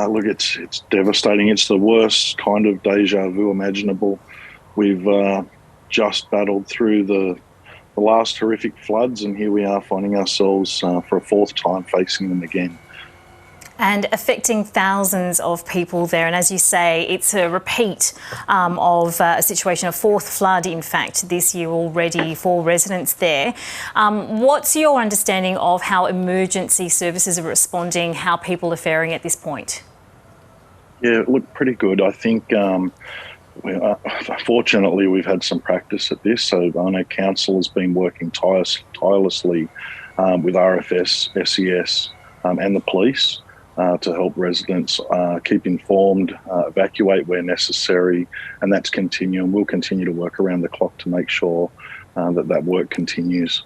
Look, it's devastating. It's the worst kind of déjà vu imaginable. We've just battled through the last horrific floods, and here we are finding ourselves for a fourth time facing them again. And affecting thousands of people there. And as you say, it's a repeat of a situation, a fourth flood, in fact, this year already for residents there. What's your understanding of how emergency services are responding, how people are faring at this point? Yeah, look, pretty good. I think, fortunately, we've had some practice at this. So I know Council has been working tirelessly with RFS, SES and the police to help residents keep informed, evacuate where necessary, and that's continuing. We'll continue to work around the clock to make sure that work continues.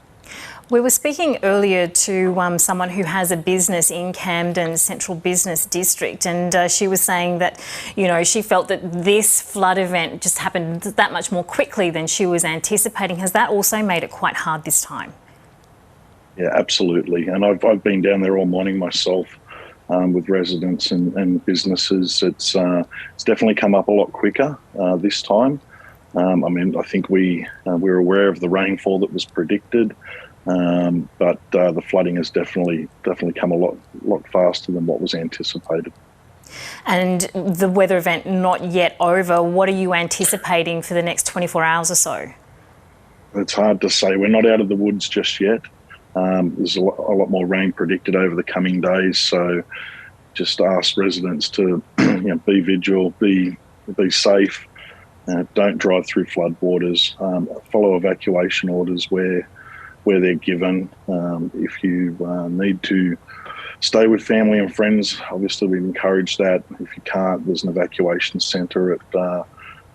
We were speaking earlier to someone who has a business in Camden, Central Business District, and she was saying that, you know, she felt that this flood event just happened that much more quickly than she was anticipating. Has that also made it quite hard this time? Yeah, absolutely. And I've been down there all morning myself with residents and businesses. It's definitely come up a lot quicker this time. I mean, I think we were aware of the rainfall that was predicted. But the flooding has definitely come a lot faster than what was anticipated. And the weather event not yet over. What are you anticipating for the next 24 hours or so? It's hard to say. We're not out of the woods just yet. There's a lot more rain predicted over the coming days. So just ask residents to be vigilant, be safe. Don't drive through floodwaters. Follow evacuation orders where they're given. If you need to stay with family and friends, obviously we've encouraged that. If you can't, there's an evacuation centre at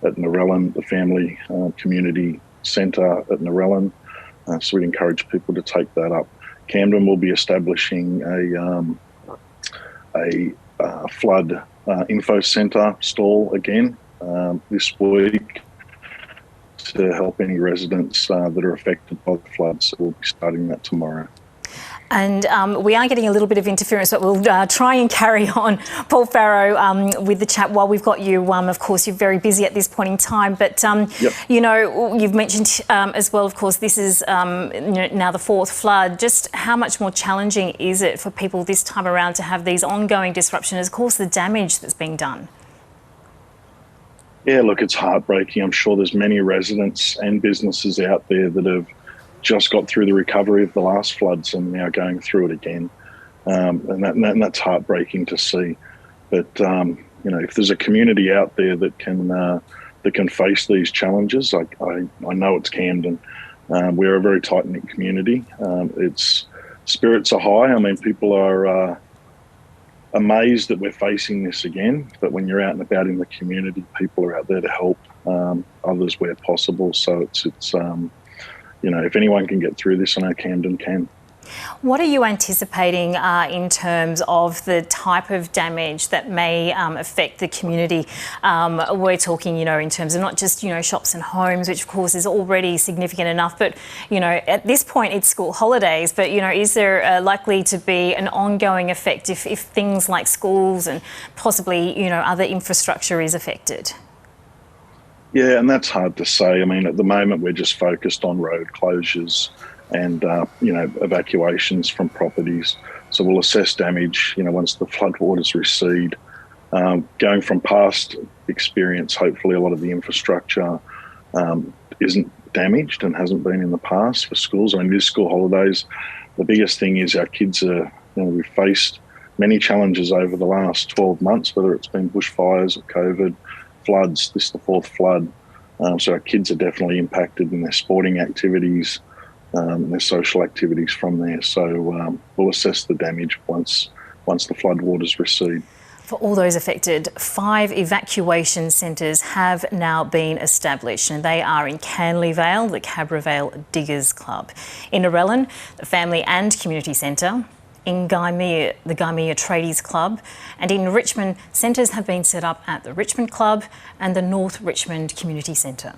Narellan, the family community centre at Narellan. So we'd encourage people to take that up. Camden will be establishing a flood info centre stall again this week to help any residents that are affected by the floods. So we'll be starting that tomorrow. And we are getting a little bit of interference, but we'll try and carry on, Paul Farrow, with the chat while we've got you. Of course, you're very busy at this point in time, but, yep. You know, you've mentioned as well, of course, this is now the fourth flood. Just how much more challenging is it for people this time around to have these ongoing disruptions, of course, the damage that's being done? Yeah, look, it's heartbreaking. I'm sure there's many residents and businesses out there that have just got through the recovery of the last floods and now going through it again. And that's heartbreaking to see. But, if there's a community out there that can face these challenges, I know it's Camden. We're a very tight-knit community. Spirits are high. I mean, people are amazed that we're facing this again, but when you're out and about in the community, people are out there to help others where possible. So it's if anyone can get through this, I know Camden can. What are you anticipating in terms of the type of damage that may affect the community? We're talking, in terms of not just, shops and homes, which of course is already significant enough, but, at this point it's school holidays, but, is there likely to be an ongoing effect if things like schools and possibly, other infrastructure is affected? Yeah, and that's hard to say. I mean, at the moment, we're just focused on road closures and, evacuations from properties. So we'll assess damage, once the floodwaters recede. Going from past experience, hopefully a lot of the infrastructure isn't damaged and hasn't been in the past for schools. I mean, this school holidays, the biggest thing is our kids are, we've faced many challenges over the last 12 months, whether it's been bushfires or COVID, floods. This is the fourth flood. So our kids are definitely impacted in their sporting activities, and their social activities from there. So we'll assess the damage once the floodwaters recede. For all those affected, 5 evacuation centres have now been established, and they are in Canley Vale, the Cabra Vale Diggers Club, in Narellan, the Family and Community Centre, in Gymea, the Gymea Tradies Club, and in Richmond, centres have been set up at the Richmond Club and the North Richmond Community Centre.